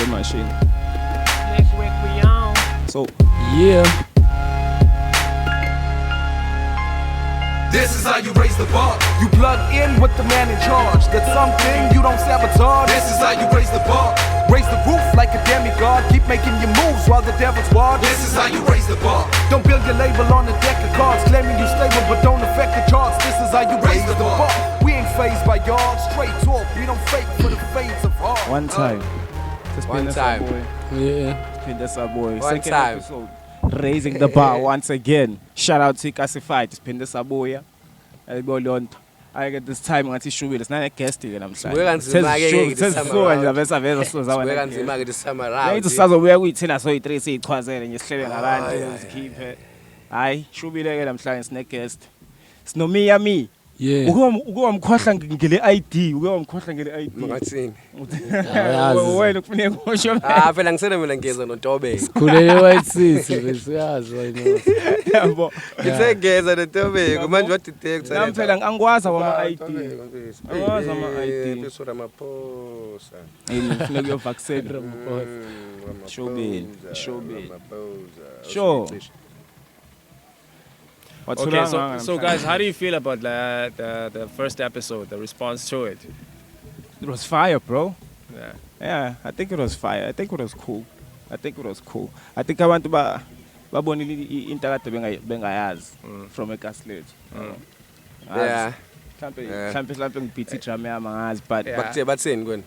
machine. Next week we on. So Yeah. This is how you raise the bar. You plug in with the man in charge. That's something you don't sabotage. This is how you raise the bar. Raise the roof like a demigod. Keep making your moves while the devil's watch. This is how you raise the bar. Don't build your label on a deck of cards, claiming you stable but don't affect the charts. This is how you raise the bar. We ain't phased by y'all. Straight talk. We don't fake for the fades of heart. one time. Yeah. Boy. One Second time. episode. Raising the bar once again. Shout out to Classified. Siphinde sabuya. Ayibona. I get this time ngathi shubile. Sina guest ke namhlanje. Kanzima ke this time around. Yayithi sazobuya kuyi10 so yi3 siyichwazele nje sihlele ngabantu sikhiphe. Hayi shubile ke namhlanje sine guest. Sino Miyar. Yeah. Uke wamkhohla ngile ID, uke wamkhohla ngile ID. Ngathini? Wena kufanele kusho. Phela ngisele mina ngeza noNtobeni. Khulele white city besiyazi wena. Yabo. Ngithe ngeza noNtobeni manje what detect. Nami phela angikwazi ama ID. Angikwazi ama ID. Episode amaphosa. Yini kufanele kuyo vaccine. Showbiz. Sure. Okay, so guys, how do you feel about the first episode, the response to it? It was fire, bro. Yeah. Yeah, I think it was fire. I think it was cool. I think abantu babonile into kade bengayazi from a gaslit. Yeah. Mhlawumbe ngibhithi drum yami angazi but batheni kwena?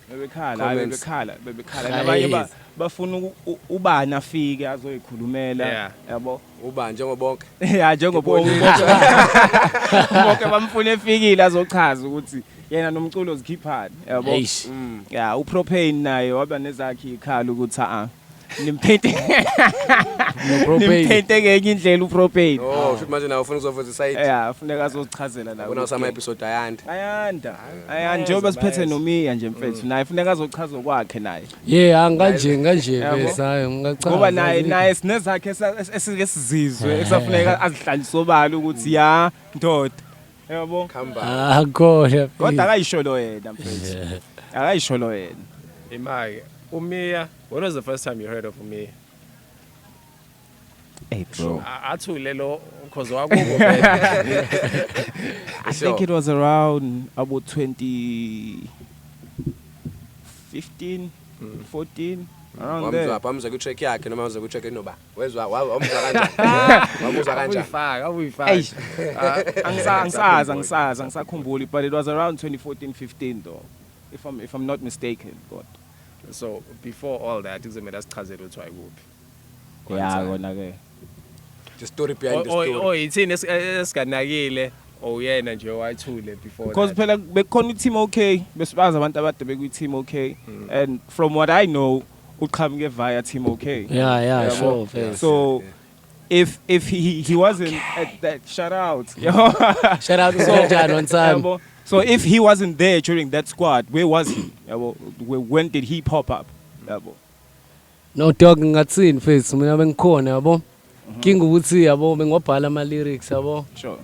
bebekhala nabanye bafuna ubani afike azoyikhulumela yabo ubani njengobonke yeah njengobonke bonke bamfuna efikile azochaza ukuthi yena nomculo zikhiphani yabo yeah uPropane naye waba nezakhe ikhala ukuthi nimphethe ngenye indlela uPropane futhi manje nawe ufuna ukuzoveza iside yeah ufuneka azochazela nawe ubona usama episode ayanda njengoba siphethe noMiyar nje mfethu naye ufuneka azochaza kwakhe naye yeah kanje bese hayi ngichaza ngoba naye sinezakhe esike sizizwe ekusafuneka azihlalise obala ukuthi ya ndoda yabo akhola kodwa akayisho lo yena mfethu akayisho lo yena Imake uMiyar, when was the first time you heard of Miyar? Hey bro, athule lo because I think it was around about 2015, 14, around there. Wamuzwa ku-track yakhe noma wamuzwa ku-track enoba wezwa wamuzwa kanjani wamuzwa kanjani awuyifaka angisakhumbuli but it was around 2014, 15 though if I'm not mistaken but so before all that kuzomela sichazele ukuthi wayikuphi yeah kona ke the story behind the story yithini esiganakile oyena nje wayithule before because phela bekhona team okay besibaza abantu abade bekuyi team okay and from what I know uqhamuke via team okay yeah sure so if he wasn't at that shout out to John on time. So if he wasn't there during that squad, where was he? When did he pop up? No dog ngatsini face mina bengikhona yabo. King ukuthi yabo bengobhala ama lyrics yabo. Sure.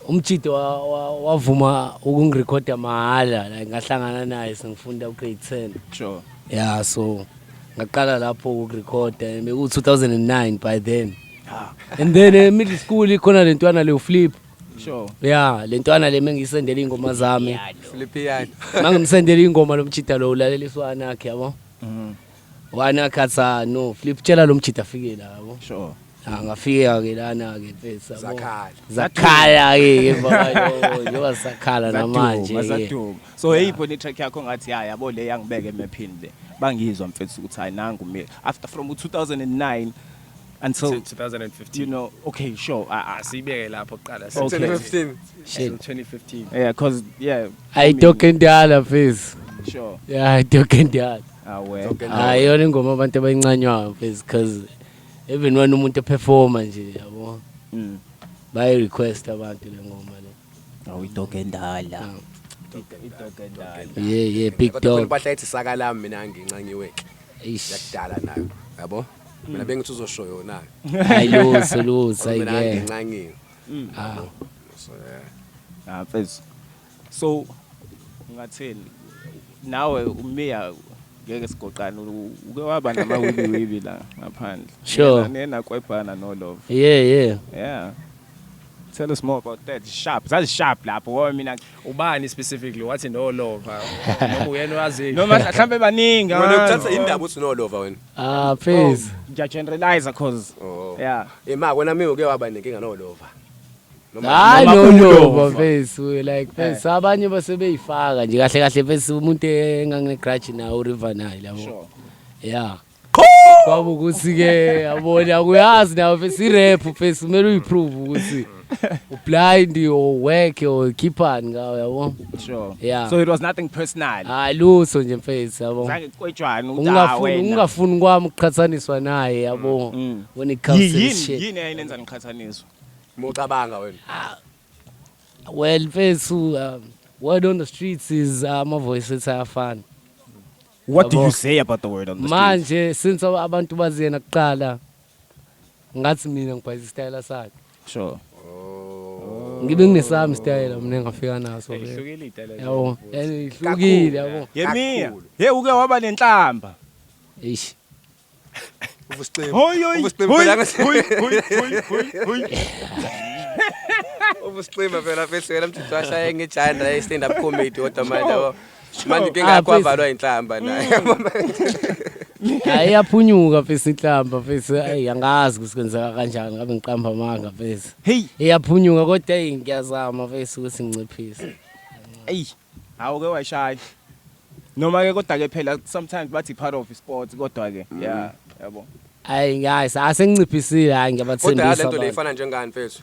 Umchito wavuma ukungirecorda mahala la ngahlangana naye sengifunda grade 10. Sure. Yeah so ngaqala lapho ukurecorda beku 2009 by then. And then middle school ikhona lentwana le flip. Sure. Yeah, lentwana le mengisendela ingoma zami. Philippine. Mangimsendela ingoma lomchita lo ulaleliswa nakhe yabo. Wana khatha no flip tshela lomchita afike la yabo. Sure. Ngafika ke lana ke pesa yabo. Zakhala ke mfana yo sakhala namanje ke. So eyipho ne track yakho ngathi yabo le yangibeke emephini bangizwa mfethu ukuthi hayi nangu Miyar after from 2009 until 2015 you know okay sure asibeke lapho qala 2015 2015 yeah cause yeah I dokendala face sure yeah I dokendala well ingoma abantu abancanywayo face cause even when umuntu performa nje yabo bay request abantu le ngoma le idokendala yeah big dog impahla ethi sakalami mina ngincanyiwe yakudala nayo yabo mina bengithi uzosho yona ayiluso mina ngincanyiwe so ngathini nawe uMia ngeke sigoqane uke waba namawibi la ngaphandle Sure. nena kwebhana no love Yeah. Tell us more about that. Sharp. That's sharp lapho ngoba mina Ubani specifically wathi no love noma uyena wazi noma mhlambe baningi Wena ukuthatha indaba uthi no lova wena. Phase. nja generalize cause yeah Ema wena mimi uke waba nenkinga no lova. Hayi no phase like phase abanye basebeyifaka nje kahle kahle phase umuntu engangine grudge nawo River Nile yabo. Yeah. Kwaba ukuthi ke yabona uyazi nawe phase irap phase kumele uyiprove ukuthi blind or work or keep on ngawo yabo. sure Yeah. so it was nothing personal Hayi lutho nje phase yabo. zange kwetshwana udawa ungafuni kwami ukuqhathaniswa naye yabo when it comes to this shit. yini ayinenza niqhathaniswa Mucabanga wena. Well phase word on the streets is my voice it's fun. what do you say about the word on the street Manje since abantu baziyena kuqala ngathi mina ngibhayiza style sakhe. sure Ngibe nginesami style mina ngafika naso. ihlukile idala Yabo, ihlukile yabo. yemia uke waba nenhlamba Eish. Ubusicima. hoy Ubusicima phela phela wena mthithu washaya ngejanda stand up comedy kodwa manje yabo. Manje ngingakwavalwa inhlamba naye. Ayaphunyuka phese inhlamba phese angazi kusekwenzeka kanjani ngabe ngiqamba amanga phese. hey Iyaphunyuka kodwa ngiyazama phese ukuthi nginciphise. hey awuke washaya noma ke kodwa ke phela sometimes bathi part of sport kodwa ke yeah yabo Hayi guys asenginciphisile hayi ngiyabathembisa. Kodwa lento le ifana njengani mfethu?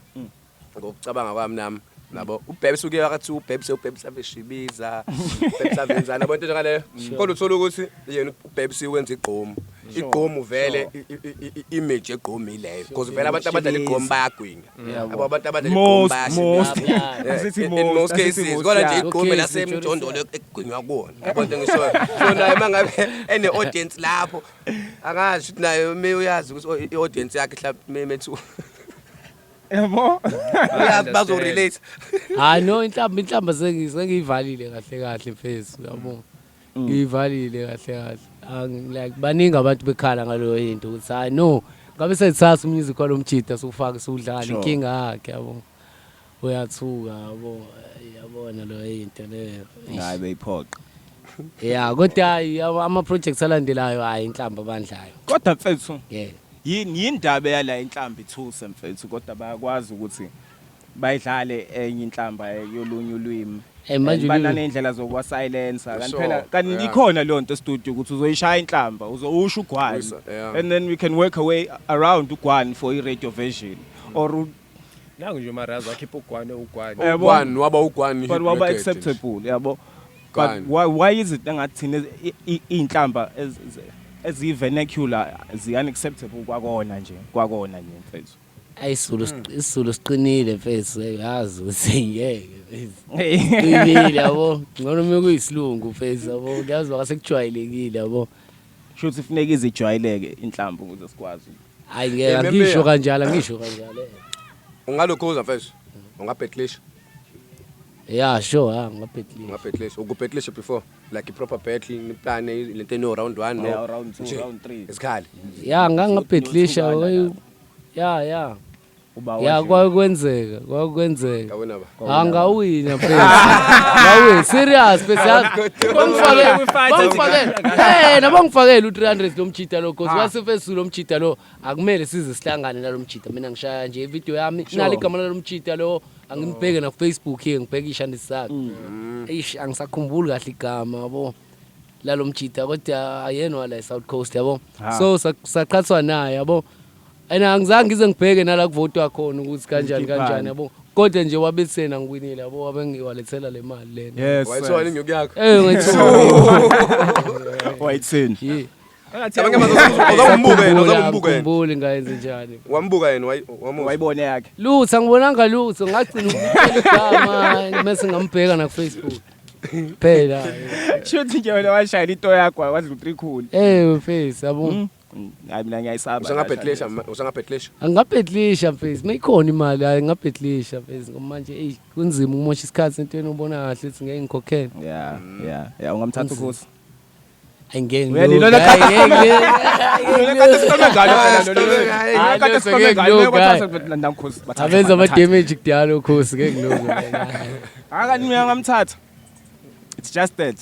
Ngokucabanga kwami nami. Nabo ubhebisi uke wakathi ubhebisi abeshibiza ubhebisi avenzana abantu njengaleyo kodwa uthola ukuthi yena ubhebisi wenza igqomo igqomo vele image egqomo ileyo because vele abantu abadala igqomo bayagwinya abo abantu abadala igqomo bayashibiza in most cases kodwa nje igqomo lasemjondolo egwinywa kuona abantu ngisho so naye mangabe ene audience lapho angazi ukuthi naye uyazi ukuthi i-audience yakhe mhlawumbe methu yabo bazo relate Hayi no inhlamba sengiyivalile kahle phase yabo. Ngiyivalile kahle. Like baningi abantu bekhala ngalo into ukuthi hayi no ngabe sesithatha umusic walomchita sokufaka sudlala inkinga yakhe yabo. Uyathuka yabo yabona lo into leyo. hayi beyiphoqa Yeah kodwa hayi ama projects alandelayo hayi inhlamba bandlayo. kodwa mfethu Yeah. yini indaba yala inhlamba ithuse mfethu kodwa bayakwazi ukuthi bayidlale enye inhlamba yolunye ulwimi Manje banane indlela zokuwa silence kanti Sure, phela kanti yeah. ikhona lonto studio ukuthi uzoyishaya inhlamba uzowusha ugwani Yeah. and then we can work away around ugwani for i radio version or nangu nje marazi wakhipha ugwane ugwani waba ugwani but waba acceptable yabo but why is it engathina inhlamba ezi vernacular zi unacceptable kwakona nje mfethu Isizulu siqinile phase uyazi ukuthi ngeke phase. Iqinile yabo. Ngcono mekuyisilungu phase yabo. Uyazi akasekujwayelekile yabo. shothi kufuneka izijwayeleke inhlamba ukuze sikwazi Hayi ngeke ngisho kanjalo. ungalokhoza mfethu ungabhetlisha Yeah sure ngaphetli. ungabhetlisha ukubhetlisha before like a proper battle niplane lento no round 1 no round 2 round 3 isikhali Yeah ngangaphetlisha yeah. Ya kwakwenzeka. yabona ba Angawina phela. Ngawe serious phela. Bangifakela. Nabangifakela u300 lomchita lo because wasefesu lomchita lo akumele size sihlangane nalomchita mina ngishaya nje ivideo yami nali igama lomchita lo angimbheke na Facebook here ngibheka ishandisi sakhe. Eish angisakhumbuli kahle igama yabo. Lalomchita kodwa ayena wala eSouth Coast yabo. So saqhathwa naye yabo. Ena angizange ngize ngibheke nala kuvotwa khona ukuthi kanjani yabo kodwa nje wabethena ngiwinile yabo wabengiwalethela le mali lena yes wayithola ingyoku yakho ngithola wayithini ngikhumbule ngayenze njani wambuka yena wayibone yakhe lutho angibonanga lutho ngagcina ukugama mase ngambheka na Facebook phela shothi nje wena washaya into yakho wadla u3 khuli face yabo hayi mina ngiyayisaba usangabhetlisha angabhetlisha mfethu mayikhona imali hayi ngabhetlisha mfethu ngoba manje kunzima ukumosha isikhathi entweni ubona kahle ukuthi ngeke ngikhokhele yeah ungamthatha ukhosi angeke uyalilo abenza ama-damage kudala ukhosi ngeke ngiloko akani mina ngamthatha it's just that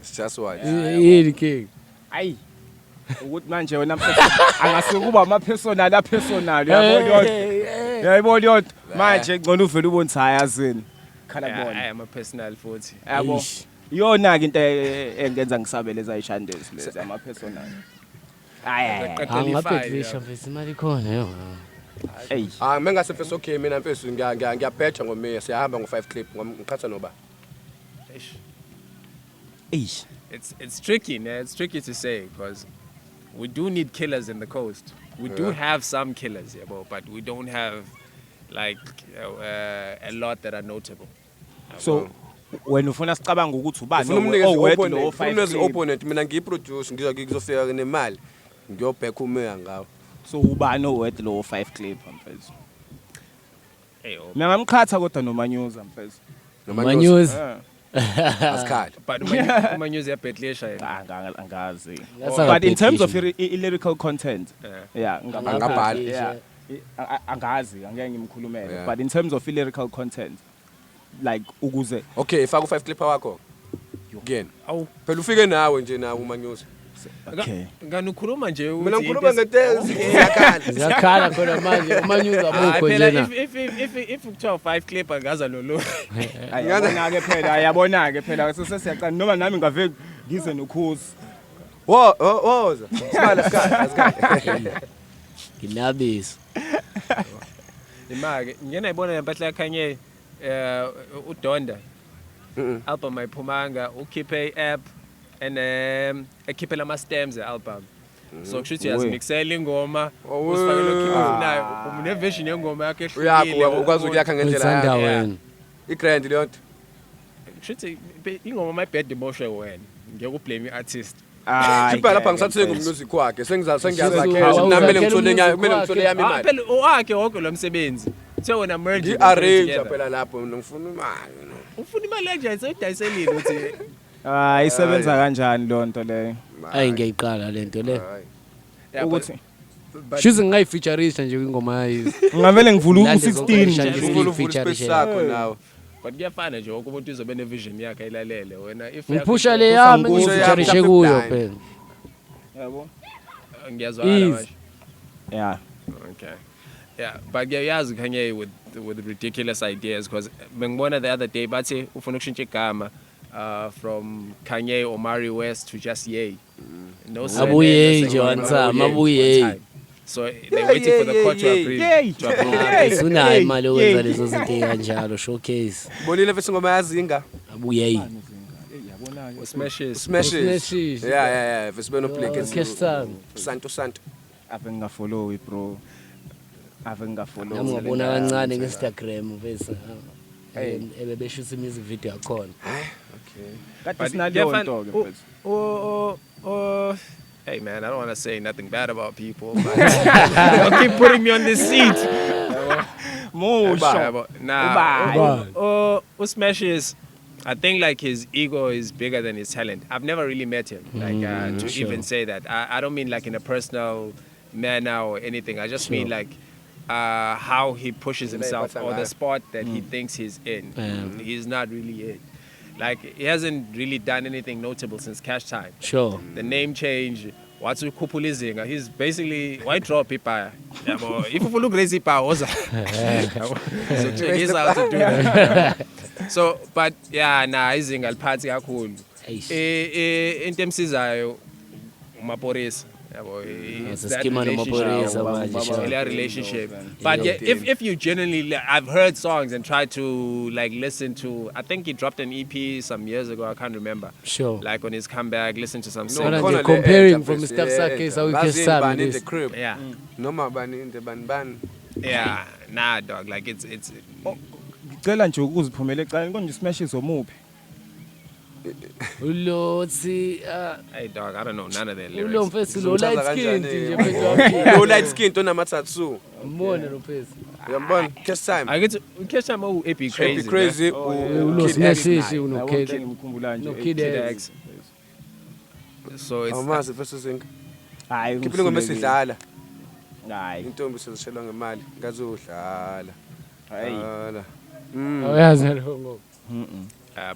it's just what yini king hayi ukuthi manje wena angasuka kuba ama-personal yayibona yodwa manje ngcono uvele ubone ukuthi hayazini khala bona I am a personal futhi yabo iyona-ke into engenza ngisabe lezi ayishandezi lezi ama-personal angabhetlisha mfethu imali ikhona yo eyi mengase mfethu okay mina mfethu ngiyabhetha ngomeya siyahamba ngo-5 clip ngiqhatha noba eish it's tricky, man. It's tricky to say because we do need killers in the coast. We do have some killers, but we don't have like a lot that are notable. So when ufuna sicabanga ukuthi ubani owedwa opponent mina ngiyiproduce ngizofika nemali ngiyobheka umeya ngawo so ubani owedwa lo 5 clip mfethu mina ngamqhatha kodwa nomanyuza mfethu nomanyuza asikhala but umanyuza yabhetlisha yena angazi but in terms of lyrical content ngabhala angazi angeke ngimkhulumele but in terms of lyrical content like ukuze okay faka u5 clip wakho again phela ufike nawe nje nawe umanyuza okay ngani ukhuluma nje ukuthi mina ngikhuluma ngetezi ngiyakhala khona manje umanyuza abukho njena if ukuthiwa 5 clip angaza lolo ayabona-ke phela sesiyaqala noma nami ngave ngize nokhosi woza sikhala nginabisa imake ngena ibona lempahla yakhanye uDonda album ayiphumanga ukhiphe app and ekhiphela ama stems album so kushuthi yazimixela ingoma usifake lokho nayo une version yengoma yakhe ehlukile ukwazi ukuyakha ngendlela yakho igrand leyo nto kushuthi ingoma my bad emotion wena ngeke ublame artist Chipa lapha ngisathenga umusic wakhe sengiyazakhela nami ngithole yami imali phela owakhe wonke lo msebenzi uthe wena merge i-arrange phela lapho ngifuna imali ufuna imali kanjani sewudayiselile uthi isebenza kanjani lo nto leyo hayi ngiyayiqala lento le ukuthi shuze ngayifeatureisha nje kwingoma yayo ngavele ngivula u16 ngivula space sakho nawe but kuyafana nje wonke umuntu uzobe nevision yakhe ayilalele wena if ngiphusha le yami ngifeatureishe kuyo phela yabo ngiyazwala manje okay but ngiyazi Kanye with ridiculous ideas because bengibona the other day bathi ufuna ukushintsha igama from Kanye Omari West to just Ye. No abuye nje wansama abuye so they waited for the court to approve. Suna imali okwenza lezo zinto kanjalo showcase. Bolile bese ngoma yazinga. Abuye. Yabona smashes. Yeah. Vesibeno play Santo. Ave ngafollow bro. Nami ngabona kancane nge-Instagram bese. Ebebeshutha music video yakhona. Okay. Kade sinaleyo nto ke. Hey man, I don't want to say nothing bad about people, but don't keep putting me on this seat. Smashes, I think like his ego is bigger than his talent. I've never really met him, even say that. I don't mean like in a personal manner or anything. I just mean like how he pushes himself or the spot that he thinks he's in. He's not really in. Like, he hasn't really done anything notable since Cash Time. Sure. The name change, what's with Kupulizinga? He's basically, why drop people? If you look crazy, so he's how to do that. So, but yeah, he's in a party. Cool. In terms of Maporis. It's that relationship. But yeah, if you genuinely, I've heard songs and tried to like listen to. I think he dropped an EP some years ago. I can't remember. Sure. Like on his comeback, listen to some songs. songs. Comparing from Mr. Sakes, how we can start in the crib. Yeah. No more ban in the ban. Yeah. Nah, dog. Like it's. Ngicela nje ukuziphumela eqaleni konje smashes omuphi. Ulotsi Hey dog, I don't know none of their ulo lyrics. mfesi lo light skin nje Lo light skin onama-tattoo. mbone lo mfesi Uyambona? Test time. I get to catch time who AP crazy. Crazy, crazy. ulo Kid X smashishi naye. uno Kid kid ngimkhumbula nje. no kid Kid X. X. So it's Awumazi first zinga. Hayi. Khiphile ngoma esidlala. Hayi. Intombi sezishelwa ngemali. Ngazodlala. Hayi. Dlala. Awuyazi nalo ngo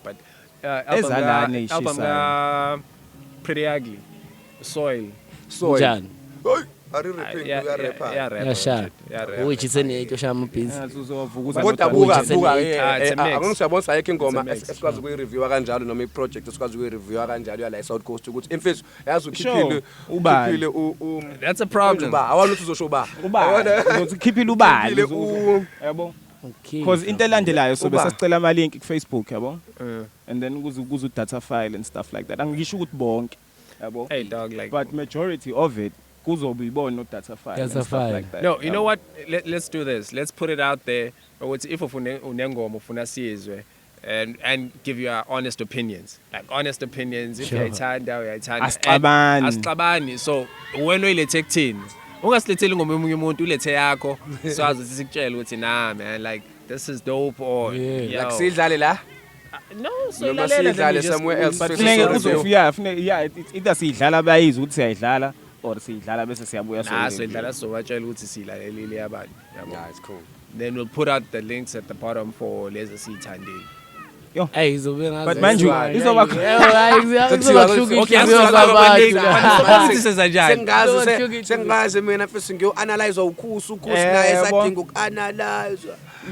but Ezalane album ishisayo. Pretty Ugly. Soil. Soil. njani Hoy, ari rapping uyarapper. yashaya which is any to shama busy Ngathi uzovukuza. Kodwa Which is buka it's a mix. akungisiyabonisa ayikho ingoma It's a mix. esikwazi ukuyi-reviewa kanjalo noma i-project esikwazi ukuyi-reviewa kanjalo yala e-South Coast ukuthi imfethu yazi Sure. Ubani? That's a problem. awani ukuthi uzosho uba Ubani? Uzothi khiphile ubani. Khiphile u- Yabo? okay Because into elandelayo so Ubani? bese sicela ama link ku Facebook, yabo? And then kuze data file and stuff like that. Angisho ukuthi bonke, yabo? Hey dog, like But majority of it kuzobe ibona no data file and Data stuff file. like that. no, you know yabo? what? Let's do this. Let's put it out there. If unengoma ufuna sizwe and give your honest opinions. Like honest opinions. If Sure. uyayithanda uyayithanda. Asixabani. Asixabani. So wena uyilethe kuthini? Ungasiletheli ngoma yomunye umuntu ulethe yakho. So azi sikutshela ukuthi nah man, like this is dope or Yeah. yo. like siyidlale la No, so Noma ilalela, then siyidlale you just- somewhere else. But First funeke sorry, uzofika it's either siyidlala bayizi ukuthi siyayidlala or siyidlala bese siyabuya Nah, so so. idlala sobatshela ukuthi silalelile abantu. yabo. yeah it's cool Then we'll put out the links at the bottom for lezi siyithandile. hey izobe ngazi But manje izoba Okay, sengazi mina fesi ngiyo-analyze ukhusi naye yabo. esadinga uku-analyze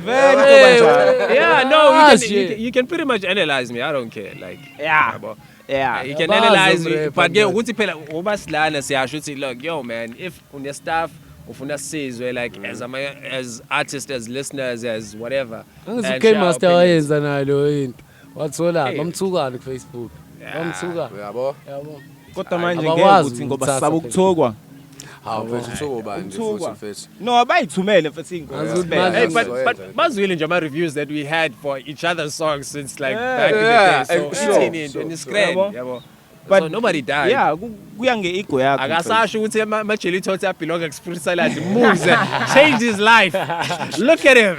Yeah, no, Ah, you shit. you can pretty much analyze me. I don't care. Like, Yeah. yabo. Yeah. You can Yabazi analyze me, umrepha but ke nje. ukuthi phela uma silana siyasho ukuthi look, yo man, if une staff ufuna sizwe like as artists, as listeners, as whatever. and Angizuke share master opinions. wayenza nalo into wathola Hey. bamthukana ku Facebook Yeah. bamthuka yabo yabo Kodwa manje Abakwazi ngeke ukuthi ngoba ukuthatha sisaba ukuthokwa. hawu mfethu uthuko bani futhi Ukuthukwa. mfethu No, abayithumele mfethu ingoma. Angizuthi Sibheke. manje- Hey, Yeah. but bazwile nje ama-reviews that we had for each other's songs since like Yeah. back in Yeah, the day. So sure, ithini sure, and it's sure. grand, Yabo. yabo. But So nobody died. Yeah, kuya nge-ego yakho. Akasasho ukuthi ama-jelly tots abelonga ku-Fruit Salad moves and changed his life. Look at him.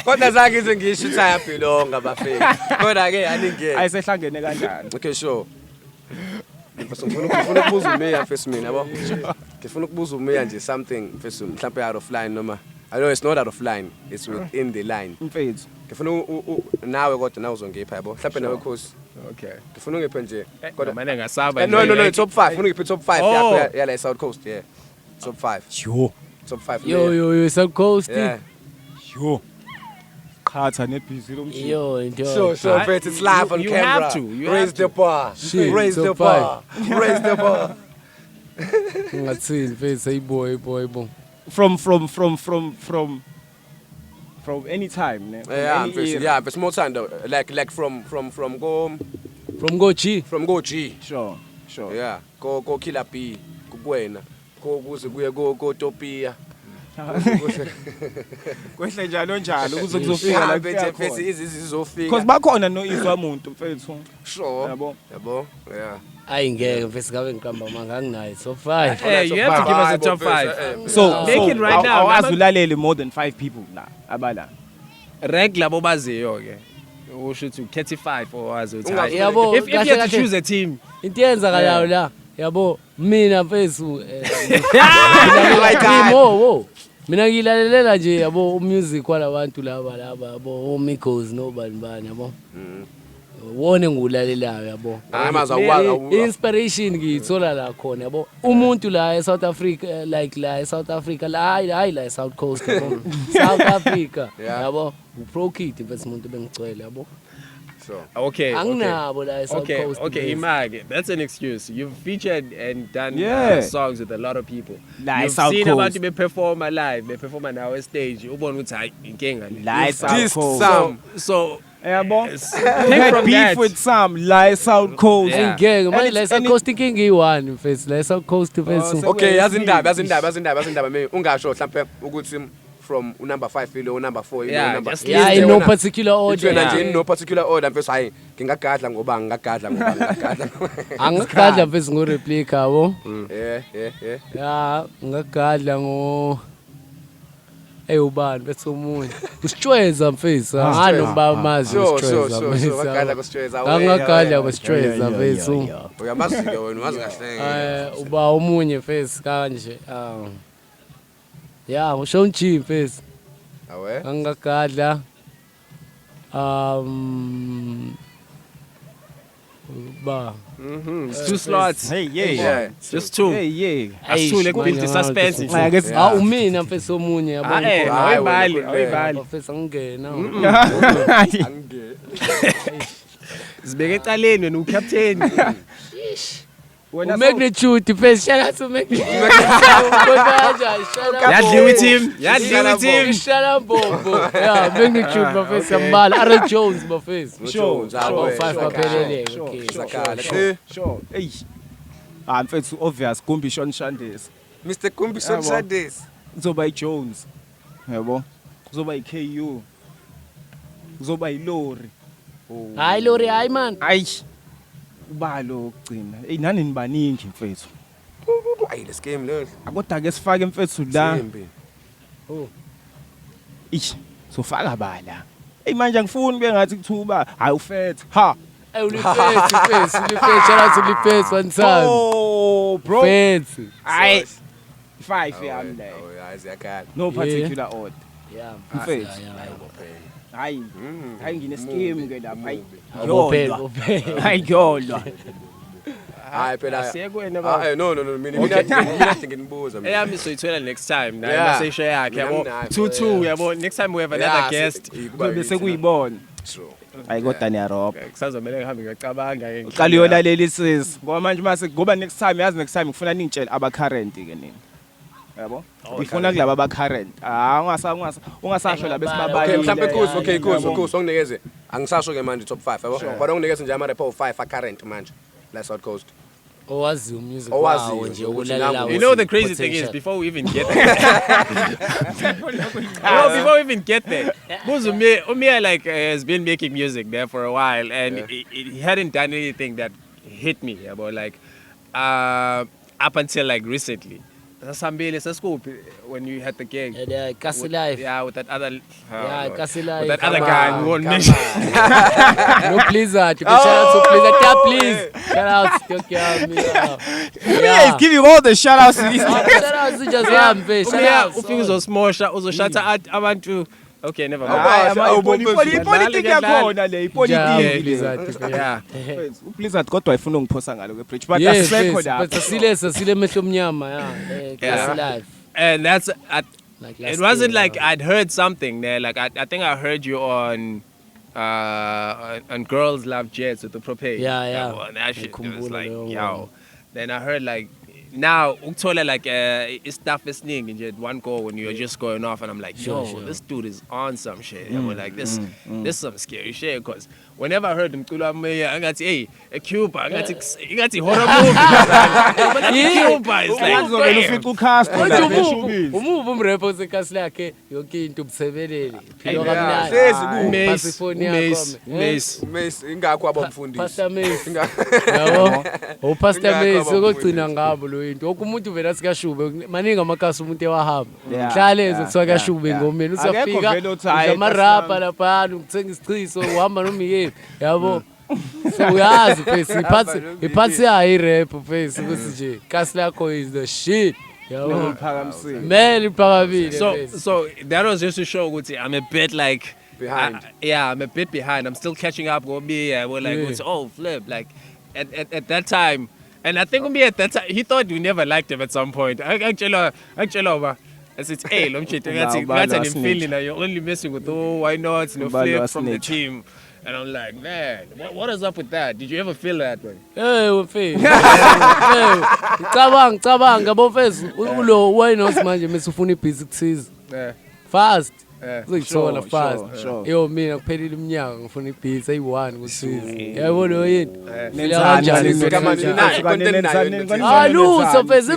kodwa zangize ngisho ukuthi ayabhilonga bafeki kodwa-ke aningeke Ayisehlangene kanjani? okay sure mfethu ngifuna ukubuza umeya mfethu mina yabo ngifuna ukubuza umeya nje something mfethu mhlawumbe out of line noma I know it's not out of line it's within the line Mfethu. ngifuna nawe kodwa nawe uzongipha yabo mhlawumbe nawe khosi Okay. ngifuna ungiphe nje Kodwa manje ngasaba. no top 5 ngifuna ungiphe top 5 Oh. yakho yala South Coast yeah top 5 Yo. top 5 yo South Coast yeah Yo. Qhatha nebhizi lomshini. yo into sure but it's live on You camera have to, you raise have the bar Shit, raise top the bar raise the bar ngathini face boy From any time, ne? From yeah any mfethu era. yeah but more time though like from go from Gochi from go G Sure. yeah go Killer B kuwena kuze kuye go Topia Kwehle njalo ukuze kuzofika la bese kufika. izizofika Because bakhona no izwa umuntu mfethu. sure Yabo. yeah ayingeke mfesi ngabe ngiqamba manga anginayo so 5 Hey, you have to give us a top 5. So Make it right now. Awazi ulalele more than 5 people la abala. Rank labo baziyo ke. Usho ukuthi ukhethe 5 or wazi ukuthi hayi. yabo If you had to choose a team. into yenzakalayo la yabo mina mfesu Right wo mina ngilalelela nje yabo umusic walabantu laba yabo Migos nobani yabo wone ngulalelayo yabo angamazi awuwazi inspiration ngiyithola la khona yabo umuntu la eSouth Africa like la eSouth Africa la hayi la eSouth Coast yabo South Africa Yeah. yabo uPro Kid mfethu umuntu bengicwele yabo sure Okay. anginabo la eSouth Coast Okay, Imag, that's an excuse. You've featured and done Yeah. songs with a lot of people. La You've South seen Coast. about to perform live, they perform on our stage. Ubona ukuthi hayi inkinga le. La South This Coast. some So Yabo. pick from Beef that. with some la South Coast. Yeah. ngeke manje And la it's- South and Coast inkinga iyi1 mfethu la South Coast mfethu so- okay yazindaba mina ungasho mhlambe ukuthi from number 5 ilo number 4 ilo Yeah, number just Yeah, in no particular order. Ithena nje in no particular order mfethu hayi ngingagadla ngoba ngingagadla ngoba ngingagadla. Angagadla mfethu ngo replica yabo. Yeah. Ya, ngagadla ngo ubani bethu omunye. Usitshweza mfethu. Nganomba mazi usitshweza. Bagadla kusitshweza. Angagadla kusitshweza mfethu. Uyamazike wena wazi kahle. Uba omunye mfethu kanje. Ya, usho nje mfethu. Awe. Angagadla ba It's 2 slots. Hey, yeah. Just 2. Hey, yeah. Asule kubuild suspense. I guess umina mfethu omunye yabona. Awuyibali. Mfethu angena. Angeke. Sibeke ecaleni wena ucaptain. Magnitude first, shout out to Magnitude. Yadli with him. Shout out Bobo. Yeah, Magnitude my face mbala. Ara Jones my face. Sure. 5 maphelele. Okay. Sure. Hey. Mfethu obvious Kumbi Sean Shandes. Mr. Kumbi Sean Shandes. Kuzoba iJones. Yabo. Kuzoba iKU. Kuzoba iLori. Hayi Lori, hayi man. Ayi. Ubalo ukugcina. Nani nibaningi mfethu. Hayi this game lo. Akodwa ke sifake mfethu la. Simbi. Sofaka bala. Manje angifuni bengathi kuthuba hayi ufethu. Ha. Ulifethu, shout out to Ulifethu one time. Oh, bro. Fethu. Ayi. 5 yami le. Oh, yazi yakhala. No particular order. Yeah, Mfethu. Hayi. Hayi ngine scheme ke lapha. Hayi. Yodwa. Hayi yodwa. Hayi phela. Asiyekwena Ah ba. no mina nginibuza mina. Eyami soyithola next time. Na Yeah. message yakhe yabo. Mina 2-2 yabo. Next time we have another guest. Bese kuyibona. True. Hayi kodwa niyaroba. Kusazomela ngihambe ngiyacabanga ke. Uqala uyolalela isizwe. Ngoba manje mase ngoba next time yazi next time ngifuna ningitshele aba current ke nini. Yabo? Ngifuna kulabo aba current. Ungasasho la besibabali. Okay, mhlambe Kuss onginikeze. Angisasho ke manje top 5 yabo. Kodwa unginikeze nje ama rapper 5 current manje. La South Coast. Owazi music Owazi, wawo nje ukuthi ukulalela. nangu- You know the crazy thing is before we even get there. Before we even get there. Umia like has been making music there for a while and he hadn't done anything that hit me about like up until like recently. Sambile saskuphi when you had the gig. Kuss Life. Yeah, with that other Kuss Life. with that other guy who won't mention. No Blizzard. Shout out to Blizzard. Yeah, please. Shout out to Tokyo. Yeah, give you all the shout outs to these. Shout out to just Hambe. Shout out. Ufike uzosmosha uzoshatha abantu. Okay, never mind. Ipolitiki yakhona le, ipolitiki. Yeah. Blizzard kodwa ifuna ungiphosa ngalo ke bridge but Yeah, asisekho but lapha. sile mehlo mnyama, yeah. Kuss Life. And that's Like it last wasn't year, like I'd heard something there. Like I think I heard you on Girls Love Jets with the Propane. Yeah. Well, that shit was Ngikhumbula like, leyo yo. Then I heard like now ukuthola like stuff is nje at one go when you're just going off and I'm like, yo, Sure. this dude is on some shit. And we're like this is some scary shit because whenever I heard him angathi hey, a Cuba, angathi horror movie. Cuba is like Uzovela ufika ucast la beshubisi. Umuva umrap osekuss lakhe yonke into ubusebelele. Philo Yeah, kamnandi. hlezi ku- Pass ifoni yakho. Mace. Mace ingakho abamfundisi. Pastor Mace. Yabo. Pastor Mace ukugcina ngabo lo into. Wonke umuntu vela sikashube maningi amakasi umuntu ewahamba. Mhlalezo kuthiwa kashube ngomeni usafika. Uzamarapa lapha ukuthenga isichiso uhamba nomiyeni. Yabo. So uyazi face iphathi yayi rap face ukuthi nje Kuss lakho is the shit. Yabo. Man iphakamile. So that was just to show ukuthi I'm a bit like Behind. I'm a bit behind. I'm still catching up with me. We're like, oh, flip. Like at that time, and I think me at that time, he thought we never liked him at some point. Actually, I said, hey, I'm cheating. That's an feeling that you're only messing with WhyNot, no flip from the team. And I'm like, man, what is up with that? Did you ever feel that way? Mfethu. Cabanga bofethu ulo WhyNot manje mesufuna ibhizi kuthiza. Fast. Uzithola fast. Yo mina kuphelile iminyaka ngifuna ibhizi ayi1 kuthiza. Yabo lo yini? Lutho mfethu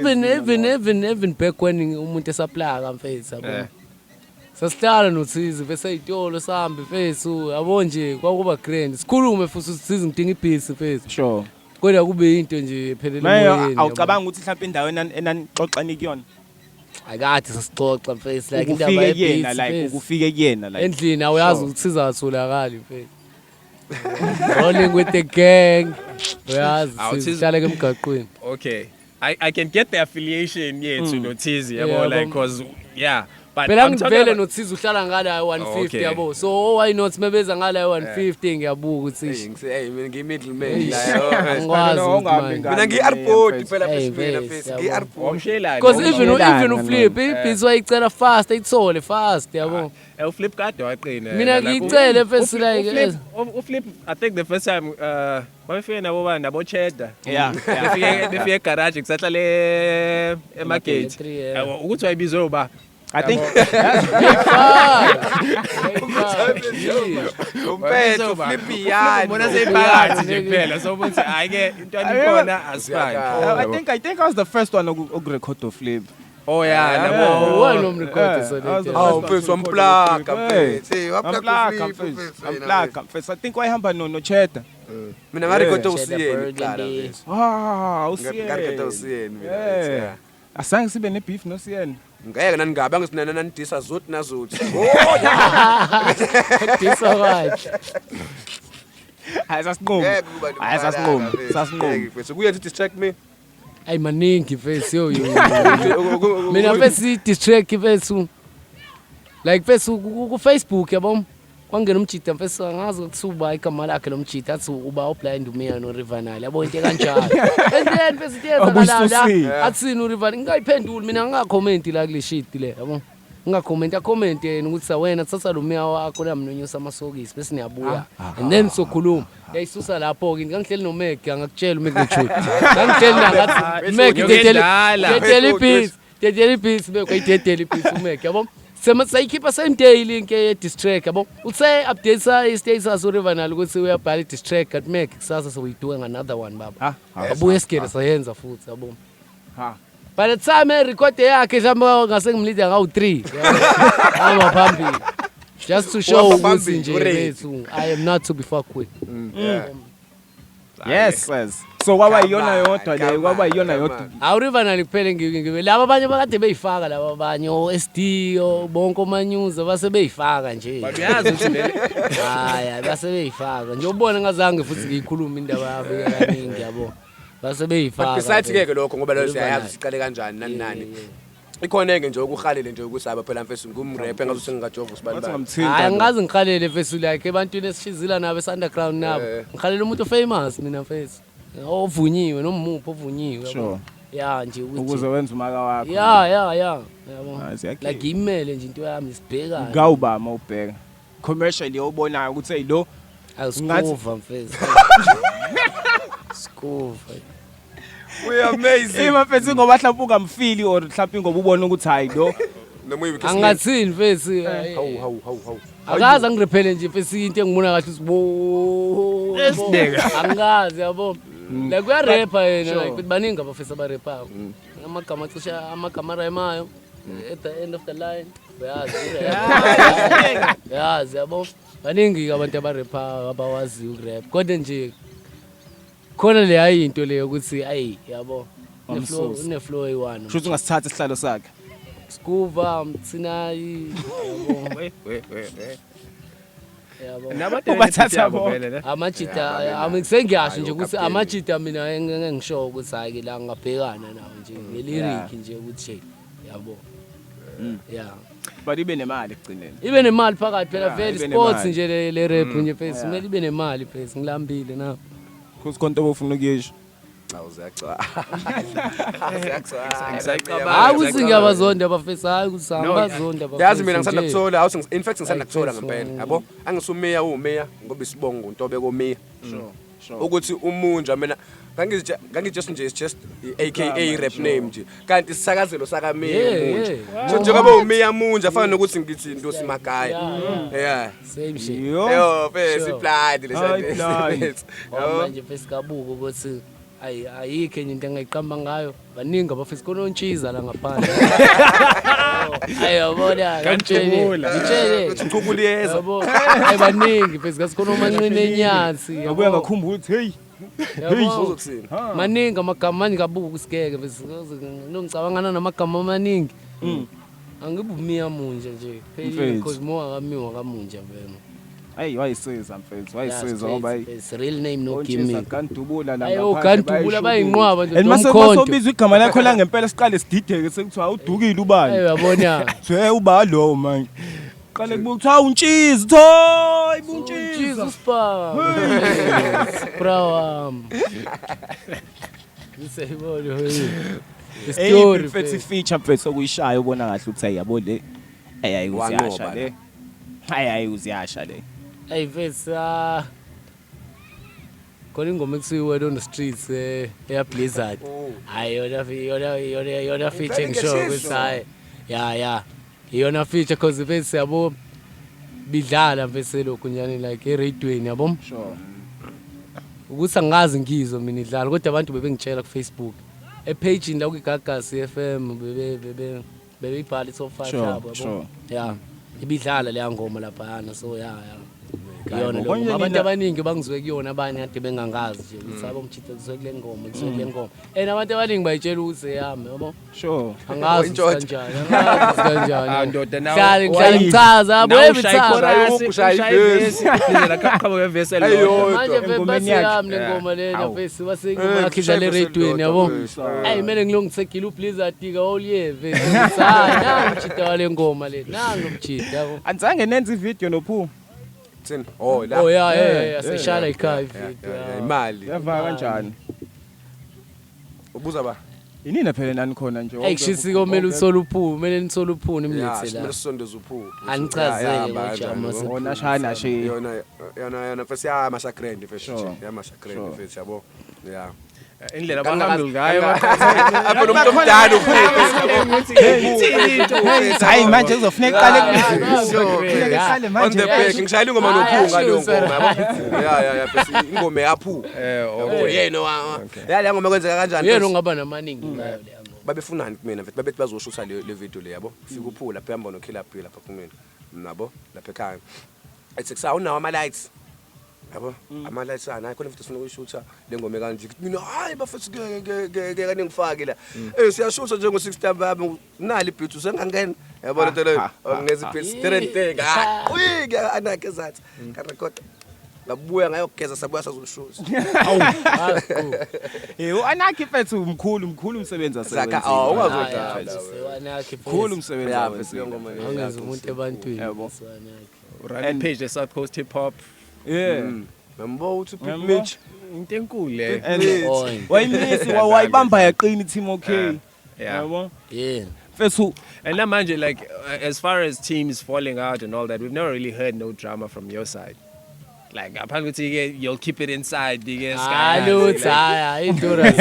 even back when umuntu esaplaya mfethu yabo. Sasihlala noThizi bese itolo sambe mfethu yabo nje kwakuba grand. Sikhulume futhi uThizi ngidinga ibhisi mfethu. Sure. Kodwa kube into nje ephelele Maye emoyeni. awucabanga ukuthi mhlawumbe indawo enanixoxani kuyona. Akade sasixoxa mfethu like indaba Ukufike kuyena yebhisi. like ukufike kuyena like. Endlini awuyazi ukuthi sizatholakala mfethu. Rolling with the gang. Uyazi sihlala emgaqweni. Okay. I can get the affiliation to Notizi, Yeah, like, cause, yeah. But Phela I'm talking ngivele about, noThizi uhlala ngala 150 Okay. yabo. So WhyNot mebeza ngala 150 ngiyabuka ukuthi mina ngi-middleman la angikwazi ukuthi mina ngi-airport phela Hey, mina vese, face yabo. ngi-airport Omshelane. because even Umshelane, uflip ibhizi wayicela fast ayithole fast yabo. Flip kade waqina. Mina ngiyicele first like Flip, I think the first time wayefike nabo bani nabo Cheddar. Yeah. Befike garage kusahla le emarket. Ukuthi wayibizwe uba I think umpethu flip yani Bona seyiphakathi nje kuphela so ukuthi ayike into anikhona asifani. I think I was the first one ukurecord Flip. Oh yeah, Oh, wanomrecord so awu mfethu wamplaka mfethu waplaka Amplaka mfethu. I think wayehamba no Cheddar. mina ngarecord usiyeni qala mfethu Usiyeni. ngarecord usiyeni mina Yeah. Asange sibe nebeef noSiyeni. ngeke naningaba ngisinana nanidisa zothi nazothi disa right. Hayi sasinqomo. Hayi sasinqomo. mfethu kuyenza distract me Ay maningi face yo. Mina face distract face. Like face ku Facebook yabo. Kwangena umjita face angazi ukusuba igama lakhe lomjita athi uba ublind uMiyar no Rivanal yabo into kanjalo. And then face iyeza athi no Rivanal ngayiphenduli mina ngakhoment la kule shit le yabo. Ngakhoment comment yena ukuthi wena thatha lo Miyar wakho namnonyusa amasokisi bese niyabuya. And then sokhuluma. Yayisusa lapho ke ngihleli no Meg ngakutshela uMeg uThuli. Ngangitshela ngathi Meg dedeli beats beke dedeli beats uMeg yabo. Sema sayikhipha same day link ye distract yabo. Utse update status uRivanal ukuthi uyabhala distract at Meg kusasa so we doing another one baba. Abuye skele sayenza futhi yabo. By the time I record yakhe mhlawumbe ngase ngimlida ngawu 3. Aba phambili. Just to show ukuthi nje bethu I am not to be fucked with. Yes. So kwaba yona yodwa le kwaba yona yodwa. Awurivanal kuphela ngibe laba abanye bakade beyifaka laba abanye oSD bonke omanyuza base beyifaka nje. bayazi ukuthi vele Hayi base beyifaka. Nje ubone ngazange futhi ngiyikhuluma indaba yabo kaningi yabo. Base beyifaka. besides ke lokho ngoba lo siyayazi siqale kanjani nani nani ikhoneke nje ukuhalele nje ukusaba phela mfethu ngumrap engazuthi ngingajova usibani Hayi ngazi ngikhalele mfethu like ebantwini esishizila nabo esunderground nabo. Ngikhalela umuntu famous mina mfethu. Ovunyiwe nomupho ovunyiwe yabo. Yeah nje Ukuze wenze umaka wakho. Yeah yabo. Exactly. Like imele nje into yami sibheka. Ngawuba mawubheka. Commercially obonayo ukuthi hey lo Awusikuva mfethu. Skuva. we amazing mfethu ngoba mhlawumbe ungamfili or mhlawumbe ngoba ubona ukuthi hayi lo noma uyibike Angathini mfethu. hawu Akaza ngirephele nje mfethu into engibona kahle usibo. Angazi yabo. La kuya rapper yena like baningi abafisa ba rapper. Amagama cisha amagama rhymayo at the end of the line. Yazi yabo. Baningi abantu abarapper abawazi ukurap. Kodwa nje khona le ayinto leyo ukuthi ayi yabo. Ne flow eyiwani. Shothi ungasithatha isihlalo sakhe. Skuva mtsinayi yabo. Yabo. Ubathatha bo. Amajita amengiyasho nje ukuthi amajita mina ngisho ukuthi hayi la ngabhekana nawo nje ngeliric nje ukuthi yabo. Yeah. But ibe nemali ekugcineni. Ibe nemali phakathi phela vele ibe sports nemali. nje le rap nje phela kumele ibe nemali phela ngilambile na. Kuthi konke obufuna ukuyisho. Hayi ukuthi ngiyabazonda abafisa hayi ukuthi angibazonda abafisa. yazi mina ngisanda kuthola awuthi in fact ngisanda kuthola ngempela yabo angisumeya uMiyar ngoba isibongo uNtobe koMiyar ukuthi umunja mina ngangijust nje just aka rap name nje kanti isakazelo saka Miyar Munja njengoba uMiyar Munja afana nokuthi ngithi Ndosi Magaya yeah Same shit. yo bese blind lesandle Manje phela kabuko ukuthi ayikho enye into engayiqamba ngayo baningi abafisa khona ontshiza la ngaphandle ayabona ngitshele Uchukuliyeza. yabo baningi phela ngasikhona umanqine enyansi Yabuya ngakhumbula ukuthi hey Uzokuthini? maningi amagama manje ngabuka usikeke nongicabangana namagama amaningi angibu Miyar Munja nje phela because more akamiwa kamunja vele hey wayisiza mfethu wayisiza ngoba it's real name no give me kanidubula la ayo kanidubula bayinqwaba nje and mase masobizwa igama lakho la ngempela siqale sidideke sekuthiwa udukile ubani ayo yabona Thwe uba lo manje. Qale kubuka kuthiwa untshisi thoyi buntshisi. Jesus pa. Brawam. Nisayibona hoyi. Story mfethu feature mfethu okuyishaya ubona kahle ukuthi yabo le. Hayi uziyasha le. Hayi uziyasha le. Hey mfethu khona ingoma ekuthiwa word on the streets eya Blizzard. Hayi yona featuring show ukuthi ya iyona feature cause mfethu yabo bidlala mfethu lokho nyani like eradioweni yabo. Sure. Ukuthi angazi ngizwe mina idlala kodwa abantu bebengitshela ku Facebook epage la ku Gagas FM bebe ibhali so 5 yabo. Yeah. Ibidlala le ngoma lapha yana so ya. Iyona lo abantu abaningi bangizwe kuyona abanye ade bengangazi nje ukuthi abomchitha kuzwe kule ngoma abantu abaningi bayitshela ukuthi yami yabo. Sure. Angazi kanjani ndoda nawe hlala ngichaza abo ebithaza ushayivesi la kakhabo ngevesi lo manje bebase yami le ngoma lena bese basengoma yakhe idlala eradioweni yabo ayi kumele ngilongisekile uBlizzard ka oliyeve hayi ngimchitha wale ngoma le nangu umchitha yabo Anzange nenze ivideo noPhu. Thini? Oh la. Oh yeah seshala ikhaya ivideo Imali. Yava kanjani? Ubuza ba? Inina phela nani khona nje. Hey shisi komela usola uPhu, kumele nisola uPhu nimlethe la. Kumele sisondeze uPhu. Anichazele ngojama Ona shana she. Yona fesi ya mashakrend fesi. Ya mashakrend fesi yabo. Yeah. indlela abangahambile ngayo apho nomuntu omdala hayi manje uzofuneka iqale kuqale manje on the back ngishayela ingoma nophunga leyo ngoma yabo ya fesi ingoma yaphu yena ya le ngoma kwenzeka kanjani yena ungaba namaningi ngayo le ngoma babefunani kumina mfethu babethi bazoshutha le video le yabo fika uphula lapha yamba no killer bill lapha kumina nabo lapha ekhaya ethi kusawunawo ama lights yabo ama lights ana khona mfethu sifuna ukuyishutha le ngoma kanje mina hayi bafethu ke kaningifake la siyashutha nje ngo-6 babo nali beat usengangena yabo lento leyo ngezi beat straight uyi ke anake zathi ka record labuya ngayogeza sabuya sazolushuza anakhi mfethu mkhulu umsebenzi asebenza ungazodala wanakhe mkhulu umsebenzi yafesi ngoma angenza umuntu ebantwini yabo run page the South Coast hip hop Membo uthi Big Mitch into enkulu le wayimisi wayibamba yaqina team okay yabo yeah Fesu and now manje like as far as teams falling out and all that we've never really heard no drama from your side like apparently ukuthi you'll keep it inside sky hayi indora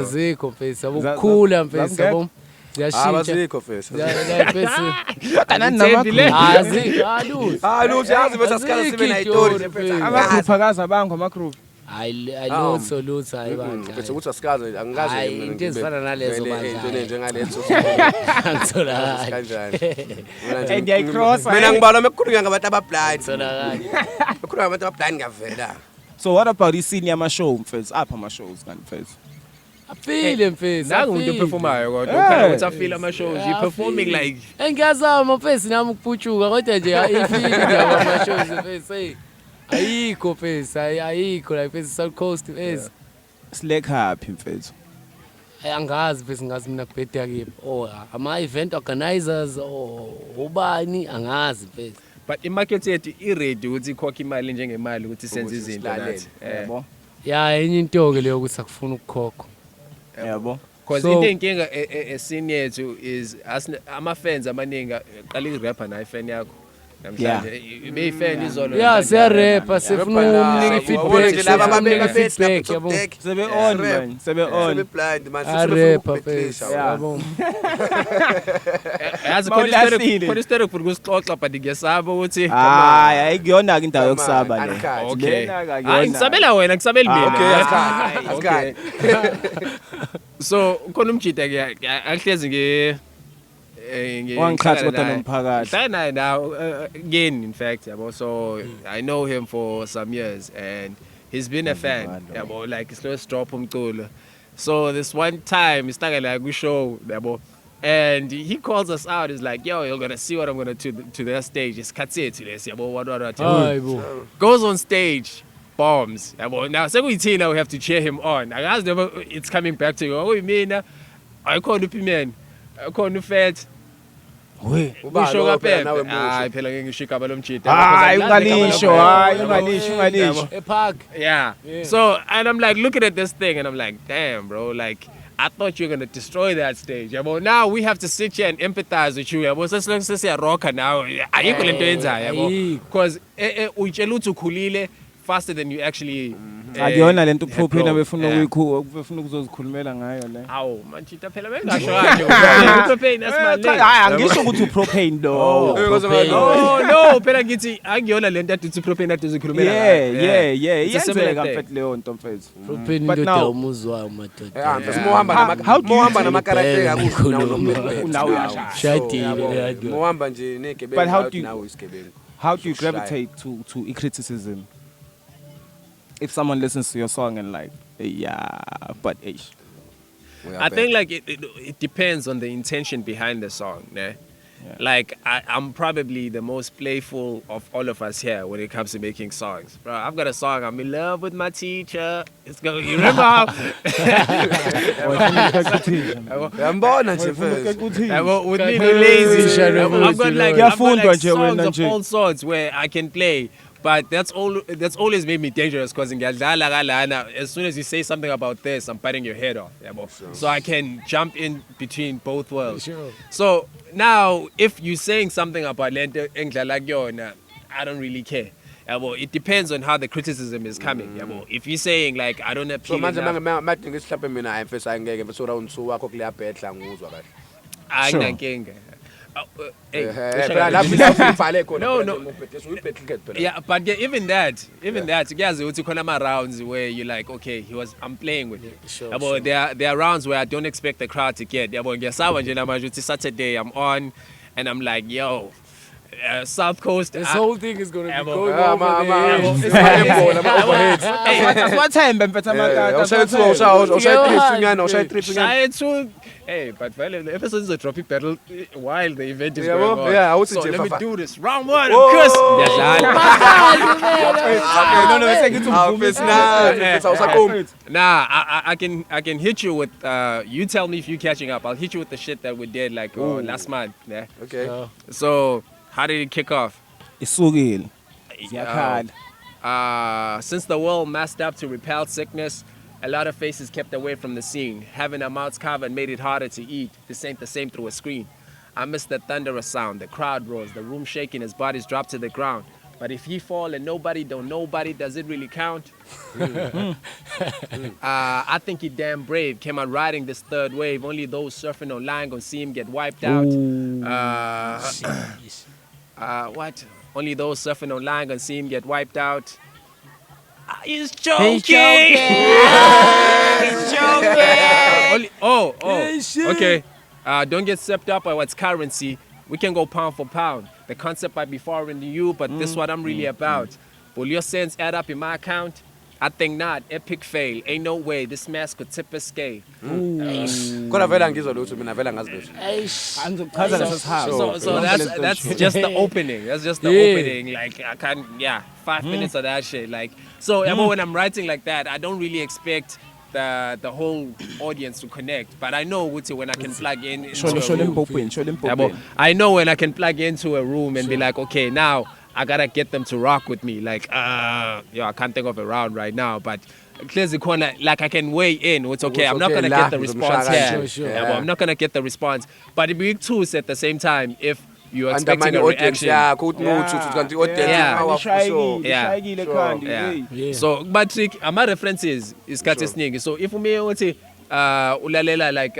zikho mfesa ukukhula mfesa yabo ziyashintsha fesa mfesa kanani namakho aluthi yazi bese asikhala sibe na itori amagruphu akazi abangu amagruphu I know so lutho hayi bandla bese ukuthi asikaze angazi mina into ezifana nalezo bandla njengaletho ngithola kanjani ngiyayicross mina ngibalwa mekukhulunywa ngabantu abablind sonakala mekukhulunywa ngabantu abablind ngavela so what about isini ama-show mfethu apha ama-shows kanti mfethu afile mfethu nangu umuntu operformayo kodwa ukhona ukuthi afile ama-shows you performing like ngiyazama mfethu nami ukuphutshuka kodwa nje ayifile ngiyaba ama-shows mfethu hey ayikho mfethu ayikho like mfethu South Coast mfethu silek happy mfethu angazi mfethu ngazi mina kubhedya kephi ama event organizers ubani angazi mfethu but imarket yethu i-ready ukuthi ikhokhe imali njengemali ukuthi senze izinto nathi yabo enye into ke leyo ukuthi akufuna ukukhokha yabo because into enkinga esini yethu is ama fans amaningi qala i-rapper nayo fan yakho Yeah. Be fair izolo. Yeah, siyarepa sifuna umnika Wabona nje laba feedback. babeka Feedback lapho yabo. deck. Sebe on man, sebe on. Sebe blind man. Arepa face. Yeah. Yabo. Yazi Mawulahlile. khona istere futhi kusixoxa but ngiyasaba ukuthi Hayi, ayikuyona indawo yokusaba le. Uncut. okay. Lena akuyona. Hayi ngisabela wena ngisabeli mina. Okay, asikhathi. So khona umjida ahlezi Wangichaza kodwa nomphakathi. Hlala naye now again in fact yabo, so I know him for some years and he's been a fan yabo, like slow drop umculo. So this one time isihlangana ku show yabo, and he calls us out. He's like, yo, you're gonna see what I'm gonna do to their stage. It's katsethu lesi yabo, what Hayibo. goes on stage, bombs yabo. Now sekuyithina we have to cheer him on. Akazi never it's coming back to you. Uyimina ayikhona upimeni ayikhona ufet We. usho kaPepe. nawe Hayi phela ngeke ngisho igaba lomjida. Hayi ungalisho, hayi ungalisho. Epark. Yeah. So and I'm like looking at this thing and I'm like, damn bro, like I thought you were gonna destroy that stage. Yabo, now we have to sit here and empathize with you. Yabo, sesiya rocker now. Ayikho lento yenzayo yabo. Because uyitshela ukuthi ukhulile faster than you actually Akuyona lento uPropane grown. befuna Yeah. befuna ukuzozikhulumela ngayo le. Awu, manchita phela bengasho kanje. uPropane asimale. Hayi, angisho ukuthi uPropane do. No, phela ngithi akuyona lento athi uPropane athi uzikhulumela ngayo. Yeah. It's a similar Iyenzeka thing. mfethu leyo nto mfethu. Propane But indoda now- umuzwayo madoda. How do you namakarakter Shadile. Mohamba nje negebengu. But how do you- nawo isigebengu? How do you gravitate to criticism? If someone listens to your song and like, yeah, but ish. I think like it depends on the intention behind the song, né? Yeah. Like I'm probably the most playful of all of us here when it comes to making songs. Bro, I've got a song, I'm in love with my teacher. It's going, you remember how Yambona nje first. with me no lazy. I've got like Kuyafundwa nje wena songs of nje. all sorts where I can play. But that's always made me dangerous because as soon as you say something about this, I'm biting your head off. So I can jump in between both worlds. Sure. So now, if you're saying something about Lente Englalagyon, I don't really care. It depends on how the criticism is coming. If you're saying like I don't So appeal manje enough, manje ngisihlaphe mina ayimfisa angeke mfisa round 2 wakho kuleya bedla nguzwa kahle. ayinankinga. Hey, No. yeah, but yeah, even that, kuyazi ukuthi khona ama rounds where you like, okay, I'm playing with it. Sure, Yabo, sure. there are rounds where I don't expect the crowd to get. Yabo, ngiyasaba nje namanje ukuthi Saturday I'm on and I'm like, yo, South Coast. This whole thing is gonna be Yabo. going over there. Siwathembe mfethu amakaka. Shaya two. Hey, but vele the episode is a dropping battle while the event is Yeah, going well, on. yeah, I would so say let me Fafa. do this. Round one, Kuss. Nah, I can hit you with you tell me if you're catching up. I'll hit you with the shit that we did like last month. Yeah. Okay. So how did it kick off? Isukile. Ziyakhala. Since the world masked up to repel sickness, a lot of faces kept away from the scene. Having our mouths covered made it harder to eat. This ain't the same through a screen. I miss the thunderous sound, the crowd roars, the room shaking as bodies drop to the ground. But if he fall and nobody, does it really count? I think he damn brave. Came out riding this third wave. Only those surfing online gonna see him get wiped out. What? Only those surfing online gonna see him get wiped out. He's joking. He's joking. Okay. Don't get swept up by what's currency. We can go pound for pound. The concept might be foreign to you, but this is what I'm really about. Will your cents add up in my account? I think not. Epic fail. Ain't no way this mask could tip a scale. Kodwa vela ngizwa lutho mina vela ngazi lutho. Angizochaza lesihaba. So that's just the opening. That's just the opening. Like I can't 5 minutes of that shit. Like so when I'm writing like that, I don't really expect the whole audience to connect. But I know when I can plug in into a room. I know when I can plug into a room and be like, okay, now I gotta get them to rock with me. Like, I can't think of a round right now, but clears the corner. Like I can weigh in. It's okay. I'm not gonna get the response here. Sure. I'm not gonna get the response. But it be too at the same time if you're undermine expecting a audience reaction. yakho ukuthi mawuthuthu kanti audience Yeah. powerful so Ishayekile khandi. hey. Yeah. So but ama references isikhathi esiningi. So if ume uthi ulalela like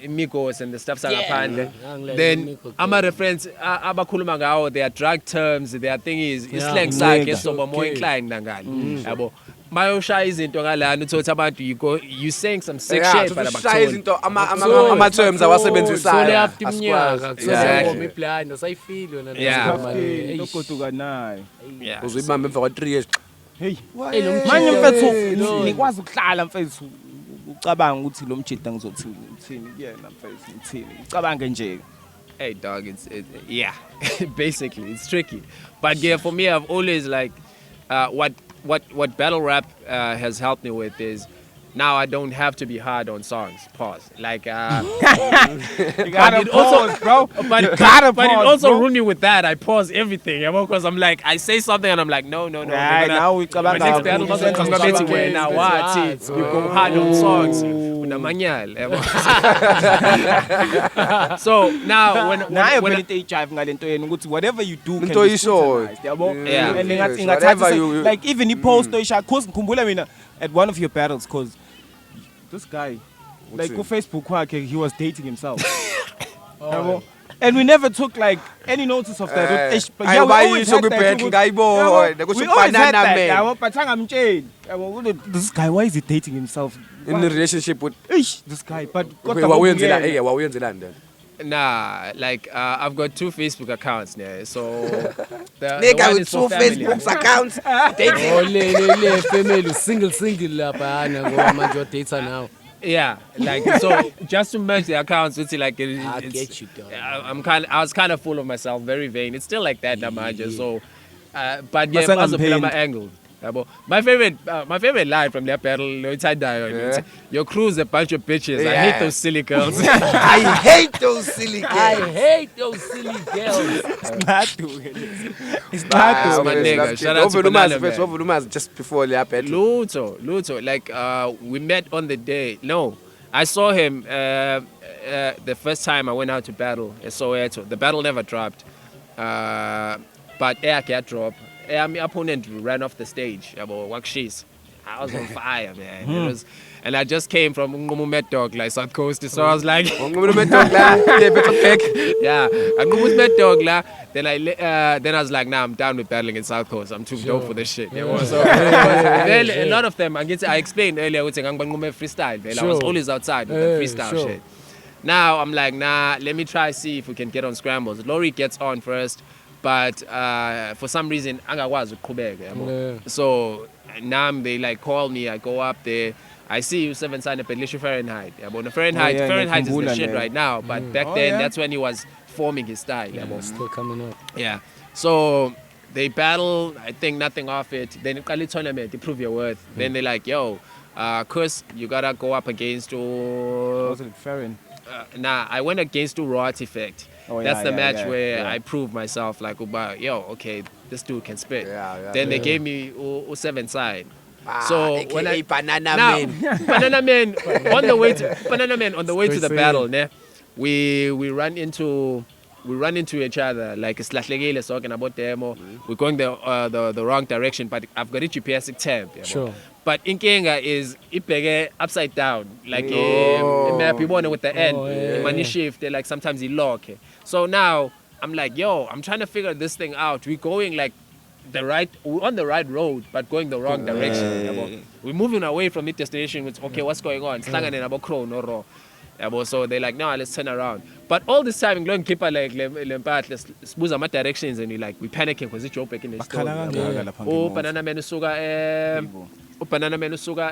Migos and the stuff sangaphandle, then ama reference abakhuluma ngawo, their drug terms, their thing is slang sakhe soba more inclined nangani. Yabo. Mayoshaya izinto ngalana uthothi abantu you saying some sick shit but shaya abakutholi. izinto ama terms awasebenzisayo. So after iminyaka Exactly. kuzoba blind asayifili wena. Yeah. Logoduka nayo. Yeah. Uzibamba emva kwa 3 years. Hey. lo Manje mjida mfethu nikwazi ukuhlala mfethu ucabanga ukuthi lo mjida ngizothini kuyena mfethu ngithini. Ucabange nje. Hey dog, yeah, basically it's tricky. But yeah, for me, I've always like what battle rap has helped me with is now I don't have to be hard on songs. Pause. Like You gotta pause, bro. but it also ruined me with that. I pause everything, because I'm like I say something and I'm like no. Right, now we my next battle Ucabanga I'm gonna bet you now what you go hard on songs. Unamanyal, So now when ability jive ngalento yena ukuthi whatever you do can Into be isho. scrutinized, yabo. Yeah. And Yes, ngingathi whatever you- like even ipost oyisha cause ngikhumbula mina at one of your battles cause this guy like it? on Facebook kwakhe he was dating himself. Yabo. And we never took like any notice of that. But Ayi yeah, we bayisho always had that kwibhethe ukuthi- ngayibona Yabo, kusho we always had banana that, man yabo, but angamtsheli. Yabo, this guy, why is he dating himself? in a relationship with This guy, but wawuyenzela wawuyenzela ndani. Nah, like I've got 2 Facebook accounts now, so the Nigga one with is for 2 family. Facebook accounts dating. le family single lapha ngoba manje udate now. Yeah, like so just to merge the accounts, it's like I it's, get you, dog. I was kind of full of myself, very vain. It's still like that, Namaja. So, but yeah, Masang also pain. my angle. My favorite line from that battle, your crew's a bunch of bitches. I hate Yeah. those silly girls. I hate those silly kids. I hate those silly girls. It's not my nigga. Shout out to Banana Man. Overlumas just before the battle. Luto. Like we met on the day. No, I saw him the first time I went out to battle at Soweto. The battle never dropped, but air cat drop. My opponent ran off the stage. I was on fire, man. It was, and I just came from Ngumu Met Dog, like South Coast. So I was like, yeah, I Ngumu Met Dog la. Then I was like, nah, I'm down with battling in South Coast. I'm too dope for this shit. So then a lot of them, I explained earlier, freestyle. I was always outside with the freestyle shit. Now I'm like, nah, let me try see if we can get on scrambles. Laurie gets on first. But for some reason, angakwazi ukuqhubeka. So now they like call me. I go up there. I see you 7 sign up at Fahrenheit. Fahrenheit is the shit right now. But back then, that's when he was forming his style. Still coming up. Yeah. So they battle. I think nothing off it. Then Kali tournament, they prove your worth. Then they're like, yo, Kuss, you gotta go up against. Wasn't it Farron? Nah, I went against Raw Artifact. That's the match where I proved myself, like, okay, this dude can spit. Then they gave me 7 side. So when I Banana now, Man. Banana Man on the way to the battle, ne, we run into each other like it's talking about demo. We're going the wrong direction, but I've got a GPS tab. Sure. But Inkenga is ipege upside down, like a map you want with the end. Money shift, they like sometimes you lock. So now I'm like, yo, I'm trying to figure this thing out. We're going like we're on the right road, but going the wrong direction. We're moving away from the destination. With okay, what's going on? So they're like, no, let's turn around. But all this time, going keep like sbuza my directions, and we're panicking because it's open in the store. Banana Man usuka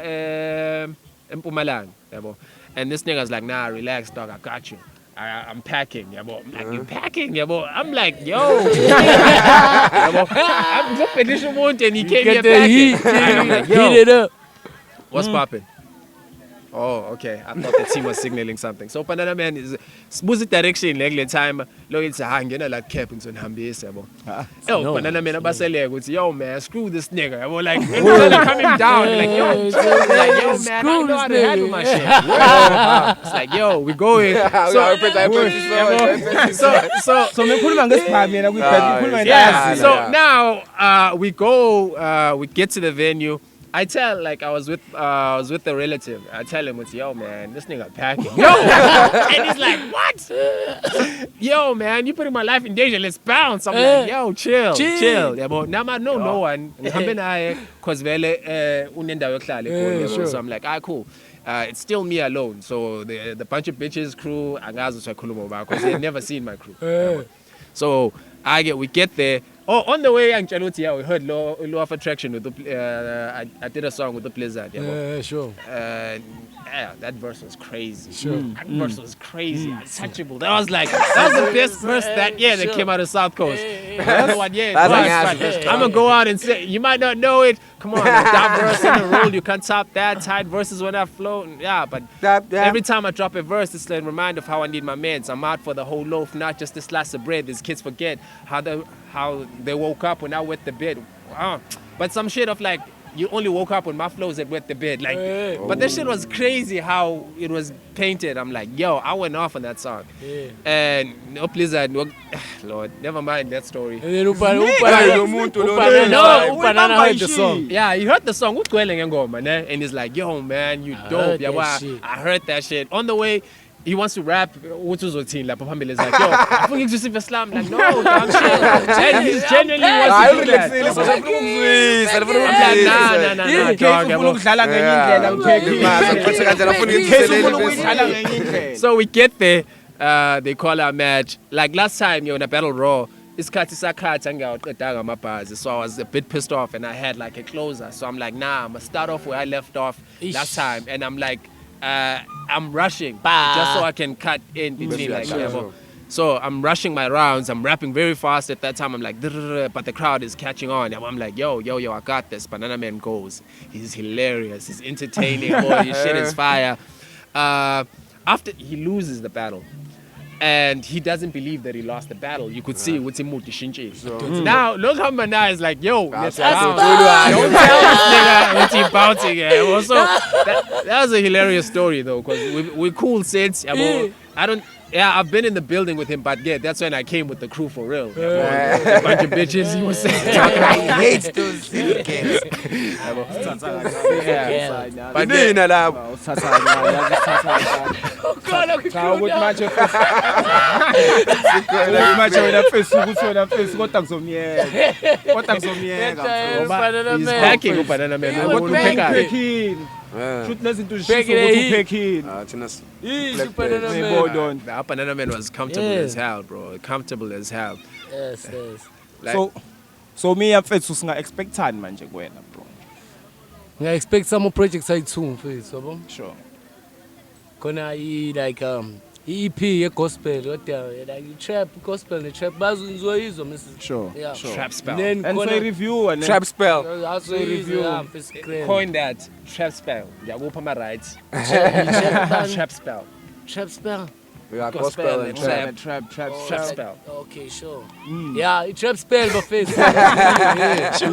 eMpumalanga, yabo. And this nigga's like, nah, relax, dog, I got you. I'm packing, yabo. I'm like, you packing, yabo? I'm like, yo. Yabo. I'm just finishing one and he came here packing. And I'm like, yo. Heat it up. What's popping? Oh, okay. I thought the team was signaling something. So Banana Man is smooth direction like the time. Look, it's a hanging like cap into Hambis. Yo, Banana Man abasele goes, yo man, screw this nigga. I was like, coming down. Like, yo, man, I know how to handle my shit. It's like, yo, we going. So me put him on this part, man. So now we go. We get to the venue. I tell, like, I was with a relative. I tell him, yo, man, this nigga packing. Yo! And he's like, what? Yo, man, you putting my life in danger. Let's bounce. I'm like, yo, chill. Yeah, but now I know no one. Because so I'm like, cool. It's still me alone. So the bunch of bitches crew, because they've never seen my crew. So we get there. Oh, on the way, we heard Law of Attraction with the. I did a song with the Blizzard. Yeah, sure. That verse was crazy. Sure. That verse was crazy. Untouchable. That was the best verse that year that came out of South Coast. That's one year. I'm gonna go out and say, you might not know it. Come on, that verse in the rule, you can't top that. Tight verses when I flow. Yeah, but every time I drop a verse, it's a reminder of how I need my meds. I'm out for the whole loaf, not just a slice of bread. These kids forget how they woke up when I wet the bed. But some shit of like, you only woke up when my flows had wet the bed. Like, but that shit was crazy how it was painted. I'm like, yo, I went off on that song. And no, please, Lord, never mind that story. And then Upanana heard the song. Yeah, he heard the song. And he's like, yo, man, you dope. I heard that shit. On the way, he wants to rap. What was routine? Like, Papa is like, yo, I think it's just Islam. Like, no, I'm chill. And he genuinely wants to do that. So we get there. They call our match. Like last time, in a battle raw. So I was a bit pissed off, and I had like a closer. So I'm like, nah, I'm gonna start off where I left off last time, and I'm like. I'm rushing just so I can cut in between. So I'm rushing my rounds. I'm rapping very fast at that time. I'm like, but the crowd is catching on. I'm like, yo, I got this. Banana Man goes. He's hilarious. He's entertaining. His shit is fire. After he loses the battle, and he doesn't believe that he lost the battle. You could see what's in Muti Shinchi. Now, look how Mana is like, yo, let's bounce. Don't tell this nigga what's he bouncing. Also, that was a hilarious story, though, because we're cool since. I've been in the building with him, but that's when I came with the crew for real. A bunch of bitches, he was saying. He hates those kids. But he's hacking Banana Man. Banana Man was comfortable as hell, bro. Comfortable as hell. Yes. Like, so me and Fetsu singa expect manje kuwena, bro. I expect some more projects I soon, please. Sure. Kona like EP gospel, like trap gospel, the trap bazu izo Mrs. Sure. Yeah. Sure. Trap spell. Then and for review and trap spell. Also review. Coin that trap spell. Yeah, go for my rights. Trap spell. Trap spell. We got gospel and trap spell. Okay, sure. Yeah, trap spell but face. We're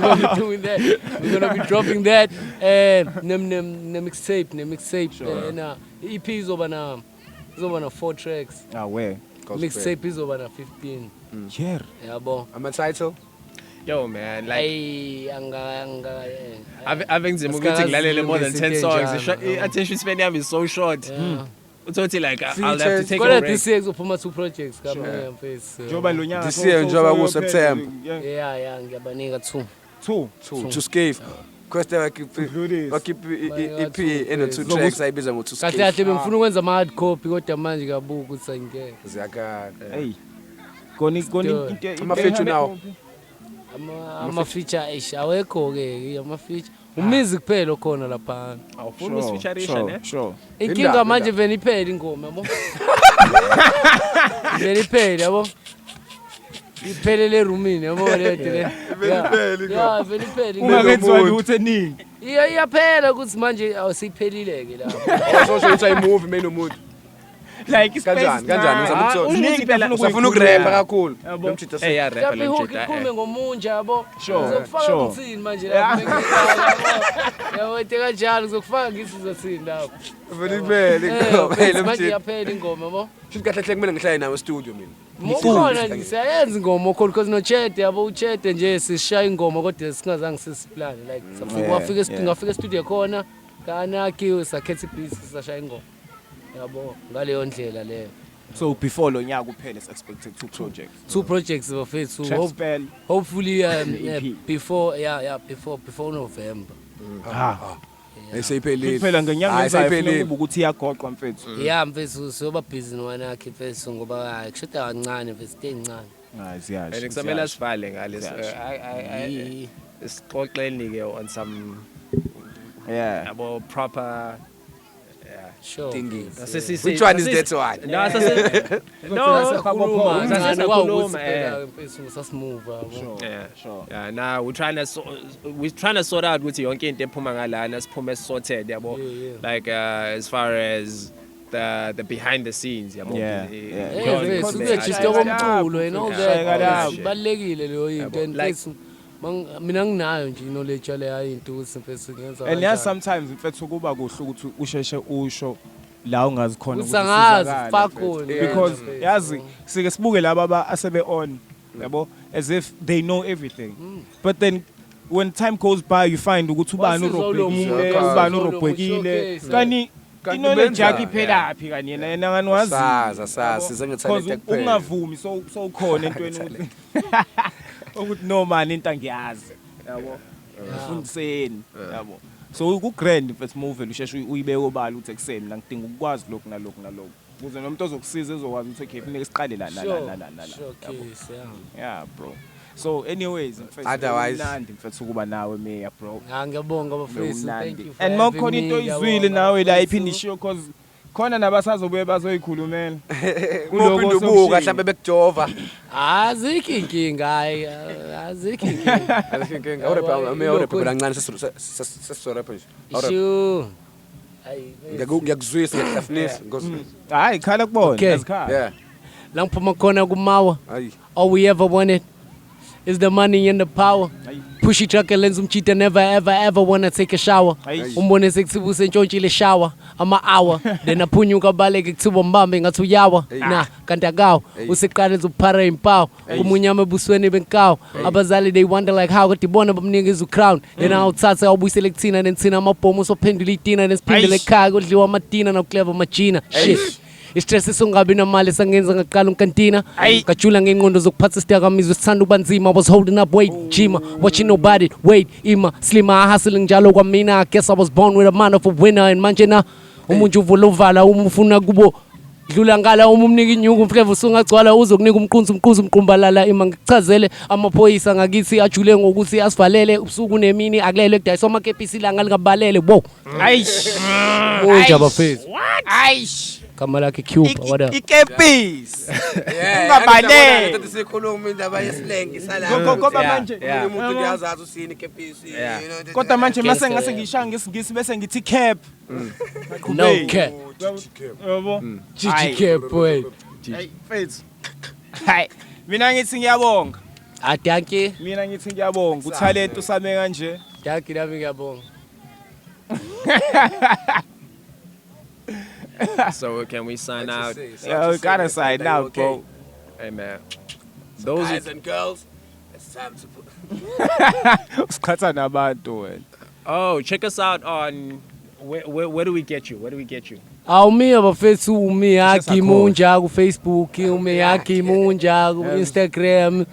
gonna be doing that. We're gonna be dropping that and mixtape. Sure. And EP is over now. It's over 4 tracks. Where? Mixtape is over 15. Yeah. Yeah, bo. I'm a title. Yo, man, like I've been more than 10 songs. Attention span is so short. Yeah. So like I'll have to take a break. This year for my 2 projects coming in face. This year Joba was September. Yeah, ngiyabanika 2 scave. Question keep EP in the 2 tracks ayibiza ngo 2 scave. Kahle bengifuna ukwenza ama hard copy kodwa manje kabuka ukuthi angeke. Ziyaka. Hey. Koni ama feature now. Ama feature awekho ke ama feature. Umizi kuphela khona lapha. Awufuna usfeaturation Sure. Inkinga manje vele iphela ingoma yabo. Vele iphela yabo. Iphelele roomini yabo le. Yeah, vele iphela. Ungakenziwa ukuthi eningi. iyaphela ukuthi manje awusiphelile-ke lapho So it's a movie main umuntu. Like Kanjani uzama ukuthola. Usafuna ukurempa kakhulu. Lo mchitha. Hey, yeah, mhlawumbe rapper ihook iqhume ngomunja yabo Sure, uzokufaka sure. ukuthini manje lapho yawethe kanjalo uzokufaka ngithi uzothini lapho Vele manje iyaphela ingoma yabo Futhi kahle hle kumele ngihlale nawe studio mina. Mukhona nje siyayenza ingoma khona because noChete yabo uChete nje sishaya ingoma kodwa singazange sisiplan like ngafika studio khona kanaki sakhetha ibeat sashaya ingoma yabo ngaleyo ndlela leyo. So before lo nyaka uphele is expected two projects bafethu Trackspell. hopefully EP. before November. Esayiphelile. Kuphela ngenyanga ezayo Esayiphelile. kuba ukuthi iyagoqwa mfethu. Mfethu soba busy nwanakhe mfethu ngoba kushoda kancane mfethu stay ncane. Siyasho. And kusamela sivale ngalesi isixoxeni ke on some about proper Sure. Which one is that one? Yeah, now we're trying to sort out with yonke into ephuma ngalana siphume sorted yabo. Like as far as the behind the scenes yabo. Komculo and all that. Balekile leyo into and mfethu mina nginayo nje knowledge leyo into ukuthi mfethu ngenza. And yeah, sometimes mfethu kuba kuhle ukuthi usheshe usho la ungazikhona usangazi fakho because yazi sike sibuke laba asebe on yabo as if they know everything but then when time goes by you find ukuthi ubani urobhekile kani knowledge yakhe iphelaphi kanye yena ngani wazi sazi sengitalente kuphela ungavumi so ukhona entweni ukuthi no man into angiyazi yabo ufundiseni yabo so ku grand mfethu movie usheshe uyibeke obala uthi ekseni la ngidinga ukwazi lokho nalokho ukuze nomuntu ozokusiza ezokwazi ukuthi okay funeka siqale la yeah bro so anyways otherwise mnandi mfethu kuba nawe Miyar bro ngiyabonga bafethu thank you and makukhona into izwile nawe la iphindi ishiyo cause khona nabasazobuye bazoyikhulumela kuloko ubuka mhlambe bekujova azikho inkinga awurepha kancane sesorepha nje ngiyakuzwisa ngiyakuhlafunisa ngosi hayi khala kubona yeah la ngiphuma khona kumawa all we ever wanted is the money and the power. Pushy truck lenza umchita never ever wanna take a shower. Umbone sekuthiba usentshontshe shower ama hour then aphunyuka baleke kuthiba mbambe ngathi uyawa na kanti akawo useqala uzophara impawu umunyama ebusweni benkawo abazali they wonder like how ukuthi bona bamnikeza ucrown yena awuthatha awubuyisele kuthina nensina amabhomu sophendula itina nesiphindele ekhaya kodliwa amatina no clever majina shit istress songabi namali sangenza ngaqala unkantina kajula ngenqondo zokuphatha isidakamizwa sithanda ubanzima was holding up weight jima watching nobody wait ima slima hustling njalo kwamina I guess I was born with a mind of a winner and manje na umuntu uvulovala umufuna kubo dlula ngala umumnika inyuku mflevo sungagcwala uzokunika umqunzu umqumbalala ima ngichazele amaphoyisa ngakithi ajule ngokuthi asivalele ubusuku nemini akulele kudayisa amakepisi ilanga likabalele wow unjaba face aish kama lakhe cube whatever ikepisi ungabalele ukuthi sikhuluma indaba yesilenge salapha ngoba manje umuntu uyazazi usini ikepisi kodwa manje mase ngase ngishaya ngesingisi bese ngithi cap no cap yabo GG cap boy mfethu hayi mina ngithi ngiyabonga thank you mina ngithi ngiyabonga uTalente usame kanje thank you nami ngiyabonga So can we sign out? Yeah, we gotta sign out, bro. Hey man, those guys and girls, it's time to usikhatha nabantu wena. Oh, check us out on where do we get you? Where do we get you? Miyar bafethu Miyar Munja ku Facebook, Miyar Munja ku Instagram,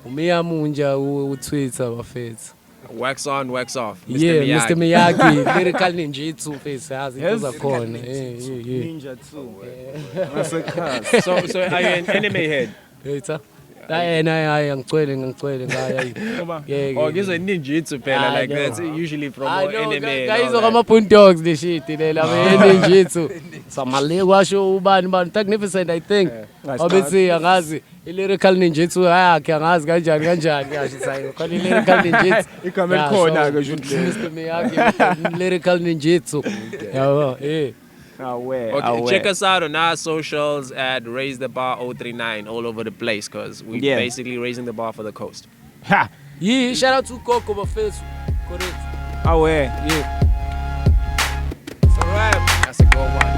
Miyar Munja ku Twitter bafethu. Wax on, wax off. Yeah, Mr. Miyagi, lyrical ninjutsu face yazi into zakhona. Ninja too. So are you an anime head? Later. hayi angicwele ngayi Oh, ngizwe ninjitsu phela like that's usually from MMA. Guys ama-Boon Dogs le shit lela ninjitsu samale kwasho ubani Magnificent I think obese angazi i-lyrical ninjitsu yakhe angazi kanjani yasho sayo khona i-lyrical ninjitsu igama elikhona ke Mr. Miyagi lyrical ninjitsu yabo Okay, check us out on our socials at Raise the Bar 039 all over the place because we're basically raising the bar for the coast. Ha. Yeah, shout out to Coco Bafesu. Correct. Yeah. It's a wrap. That's a good one.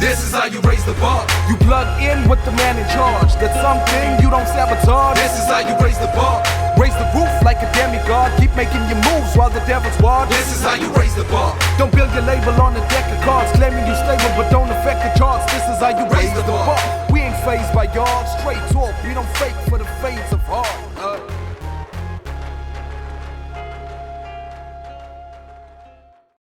This is how you raise the bar. You plug in with the man in charge. That's something you don't sabotage. This is how you raise the bar. Raise the roof like a demigod. Keep making your moves while the devil's watch. This is how you raise the bar. Don't build your label on a deck of cards, claiming you stable but don't affect the charts. This is how you raise the bar. We ain't phased by y'all. Straight talk, we don't fake for the fades of heart.